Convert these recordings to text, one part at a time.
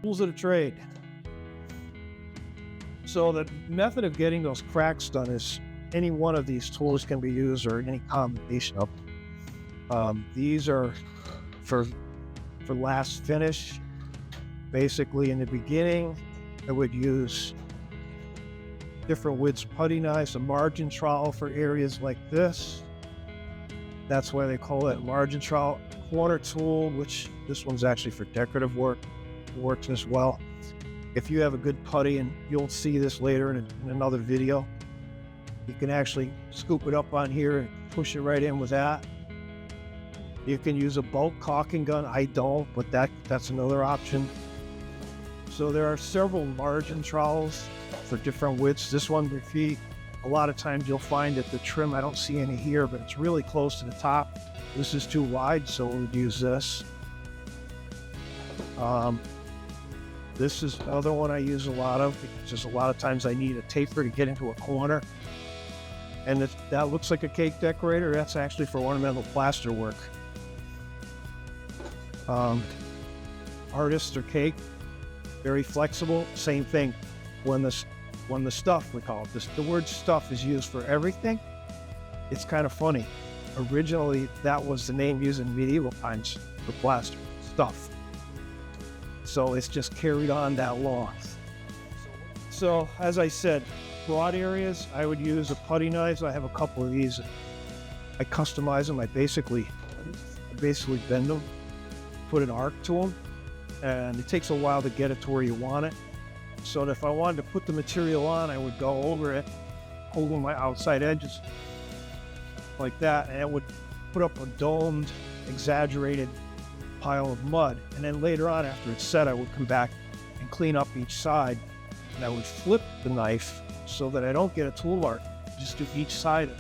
Tools of the trade. So the method of getting those cracks done is any one of these tools can be used, or any combination of them. These are for last finish. Basically, in the beginning, I would use different widths putty knives, a margin trowel for areas like this. That's why they call it margin trowel. Corner tool, which this one's actually for decorative work, works as well. If you have a good putty, and you'll see this later in another video, you can actually scoop it up on here and push it right in with that. You can use a bulk caulking gun. I don't, but that's another option. So there are several margin trowels for different widths. This one, a lot of times you'll find that the trim, I don't see any here, but it's really close to the top. This is too wide, so we would use this. This is another one I use a lot of, because just a lot of times I need a taper to get into a corner. And that looks like a cake decorator. That's actually for ornamental plaster work. Artist or cake, very flexible. Same thing. When the stuff, we call it this, the word stuff is used for everything. It's kind of funny. Originally, that was the name used in medieval times for plaster, stuff. So it's just carried on that long. So as I said, broad areas, I would use a putty knives. I have a couple of these. I customize them. I basically bend them, put an arc to them, and it takes a while to get it to where you want it. So that if I wanted to put the material on, I would go over it, holding my outside edges like that, and it would put up a domed, exaggerated pile of mud. And then later on, after it's set, I would come back and clean up each side, and I would flip the knife so that I don't get a tool mark, just do each side.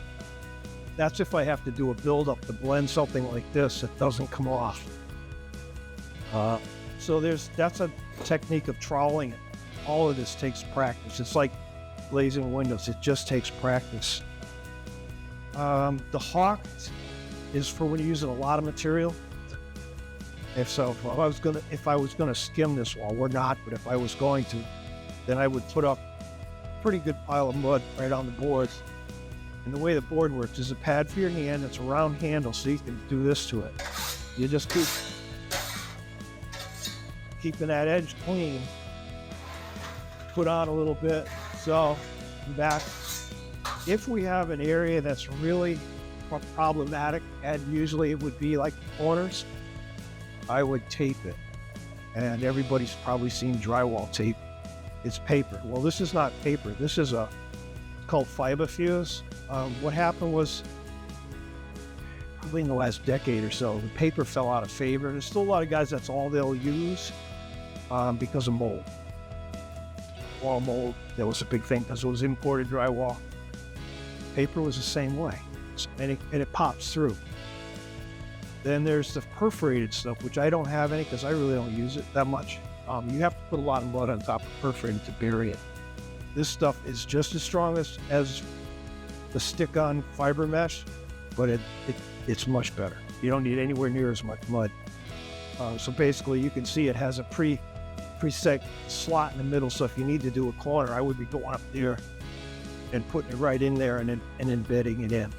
That's if I have to do a build-up to blend something like this that doesn't come off. So that's a technique of troweling it. All of this takes practice. It's like glazing windows. It just takes practice. The hawk is for when you're using a lot of material. If I was gonna skim this wall, we're not, but if I was going to, then I would put up a pretty good pile of mud right on the boards. And the way the board works is a pad for your hand. It's a round handle, so you can do this to it. You just keeping that edge clean. Put on a little bit. So back, if we have an area that's really problematic, and usually it would be like corners, I would tape it. And everybody's probably seen drywall tape. It's paper. Well, this is not paper. This is called fiberfuse. What happened was, probably in the last decade or so, the paper fell out of favor. There's still a lot of guys, that's all they'll use because of mold. Wall mold, that was a big thing because it was imported drywall. Paper was the same way, and it pops through. Then there's the perforated stuff, which I don't have any because I really don't use it that much. You have to put a lot of mud on top of perforated to bury it. This stuff is just as strong as the stick-on fiber mesh, but it's much better. You don't need anywhere near as much mud. So basically, you can see it has a preset slot in the middle. So if you need to do a corner, I would be going up there and putting it right in there and embedding it in.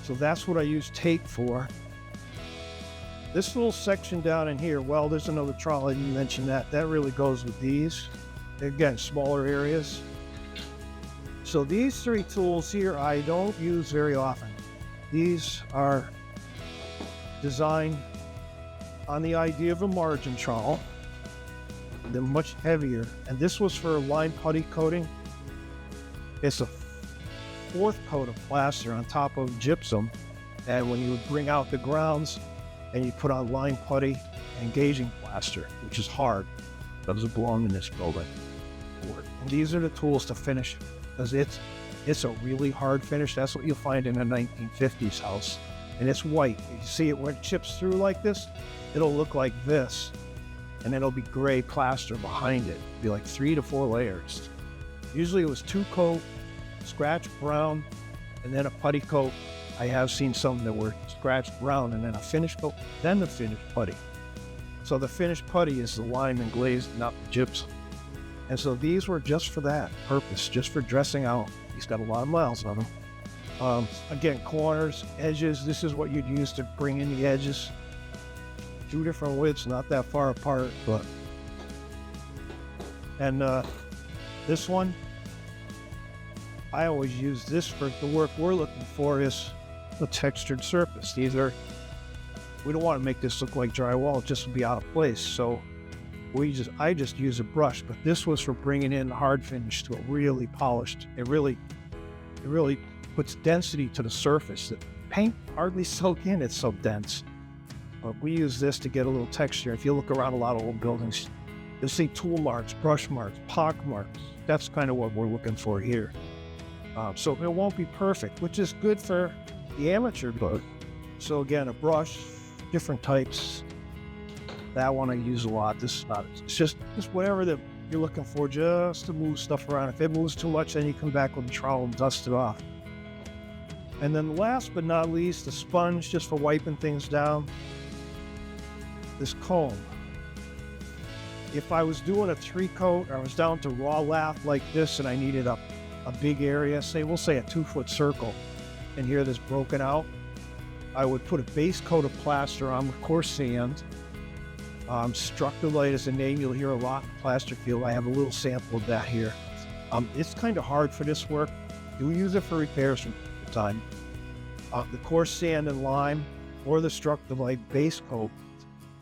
So that's what I use tape for. This little section down in here, well, there's another trowel, I didn't mention that. That really goes with these. Again, smaller areas. So these three tools here, I don't use very often. These are designed on the idea of a margin trowel. They're much heavier. And this was for line putty coating. It's a fourth coat of plaster on top of gypsum. And when you would bring out the grounds and you put on line putty and gauging plaster, which is hard, doesn't belong in this building. And these are the tools to finish, because it's a really hard finish. That's what you'll find in a 1950s house. And it's white. You see it when it chips through like this, it'll look like this. And it'll be gray plaster behind it. It'll be like 3 to 4 layers. Usually it was 2-coat, scratch brown, and then a putty coat. I have seen some that were scratched brown and then a finish coat, then the finished putty. So the finished putty is the lime and glaze, not the gypsum. And so these were just for that purpose, just for dressing out. He's got a lot of miles on them. Again, corners, edges, this is what you'd use to bring in the edges. 2 different widths, not that far apart, but. And this one, I always use this for the work we're looking for is a textured surface. We don't want to make this look like drywall, it just would be out of place. So I just use a brush, but this was for bringing in the hard finish to a really polished. It really puts density to the surface. The paint hardly soak in, it's so dense. But we use this to get a little texture. If you look around a lot of old buildings, you'll see tool marks, brush marks, pock marks. That's kind of what we're looking for here. So it won't be perfect, which is good for the amateur boat. So again, a brush, different types. That one I use a lot. This is not. It's just whatever that you're looking for, just to move stuff around. If it moves too much, then you come back with a trowel and dust it off. And then last but not least, the sponge, just for wiping things down. This comb. If I was doing a 3-coat, or I was down to raw lath like this, and I needed a big area, we'll say a 2-foot circle, and here this broken out, I would put a base coat of plaster on with coarse sand. Structuralite is a name you'll hear a lot in Plaster field. I have a little sample of that here. It's kind of hard for this work. You'll use it for repairs from time to time. The coarse sand and lime, or the Structuralite base coat,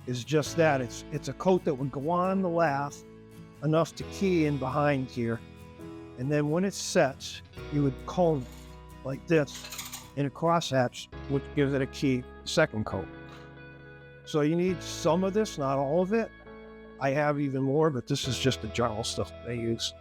is just that. It's a coat that would go on the lath enough to key in behind here. And then when it sets, you would comb like this in a crosshatch, which gives it a key second coat. So you need some of this, not all of it. I have even more, but this is just the general stuff they use.